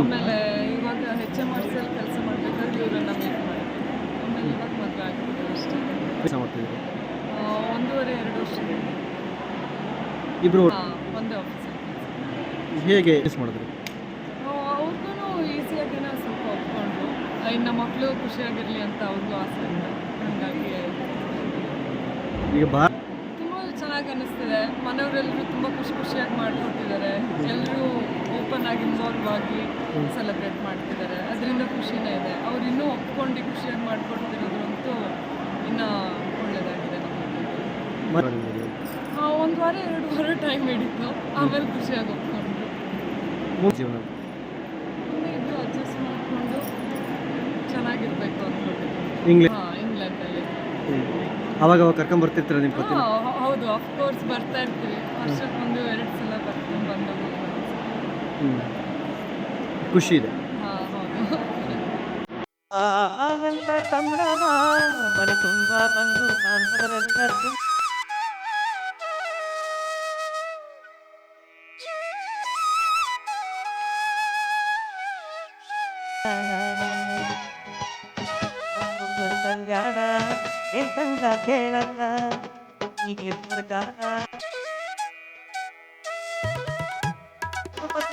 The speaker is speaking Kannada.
ಆಮೇಲೆ ಇವಾಗ HMRC ಅಲ್ಲಿ ಕೆಲಸ ಮಾಡಬೇಕಾದ್ರೆ ಇವರನ್ನ ಮೀಟ್ ಮಾಡಿದ್ವಿ. ಆಮೇಲೆ ಇವಾಗ ಮದುವೆ ಆಗಿದ್ದು ಅಷ್ಟೇ. ಕೆಲಸ ಮಾಡ್ತಿದ್ದೀರಿ 1.5-2 ವರ್ಷ. ಇಬ್ರು ಒಂದೇ ಆಫೀಸಲ್ಲಿ ಕೆಲಸ. ಹೇಗೆ ಯೂಸ್ ಮಾಡಿದ್ರಿ? ಅವ್ರಿಗೂ ಈಸಿಯಾಗಿನ ಸ್ವಲ್ಪ ಒಪ್ಕೊಂಡ್ರು. ಇನ್ನು ಮಕ್ಕಳು ಖುಷಿಯಾಗಿರಲಿ ಅಂತ ಅವ್ರಿಗೂ ಆಸೆ ಇದೆ. ಹಾಗಾಗಿ ಈಗ ತುಂಬ ಚೆನ್ನಾಗಿ ಅನ್ನಿಸ್ತಿದೆ. ಮನೆಯವರೆಲ್ಲರೂ ತುಂಬ ಖುಷಿಯಾಗಿ ಮಾಡಿಕೊಟ್ಟಿದ್ದಾರೆ. ಎಲ್ಲರೂ ಓಪನ್ ಆಗಿ ಇನ್ವಾಲ್ವ್ ಆಗಿ ಸೆಲೆಬ್ರೇಟ್ ಮಾಡ್ತಿದ್ದಾರೆ. ಅದರಿಂದ ಖುಷಿನೇ ಇದೆ. ಅವ್ರು ಇನ್ನೂ ಒಪ್ಕೊಂಡು ಖುಷಿಯಾಗಿ ಮಾಡಿಕೊಡ್ತಿರೋದ್ರಂತೂ ಇನ್ನೂ ಒಳ್ಳೆಯದಾಗಿದೆ ನಮಗೆ. 1 ವಾರ 2 ವಾರ ಟೈಮ್ ಹಿಡಿತು. ಆಮೇಲೆ ಖುಷಿಯಾಗಿ ಒಪ್ಕೊಂಡ್ರು. ಜೀವನ ಇಬ್ಬರು ಅಡ್ಜಸ್ಟ್ ಮಾಡಿಕೊಂಡು ಚೆನ್ನಾಗಿರ್ಬೇಕು ಅಂದ್ಕೊಂಡಿದ್ದೀವಿ. ಇಂಗ್ಲೆಂಡಲ್ಲಿ. ಅವಾಗ ಕರ್ಕೊಂಬರ್ತಿರ್ತೀರ ನಿಮ್ಮ ಪತಿ? ಹೌದು, ಅಫ್ಕೋರ್ಸ್ ಬರ್ತಾ ಇರ್ತೀವಿ. ವರ್ಷಕ್ಕೊಂದು 2 ಸಲ ಬರ್ಕೊಂಡು ಬಂದೋಗಿ. ಖುಷಿ ಇದೆ. ಹೌದು. ಕಲ್ಯಾಣ ಎಂತಂಗ ಕೇಳಲ್ಲ ಹೀಗೆ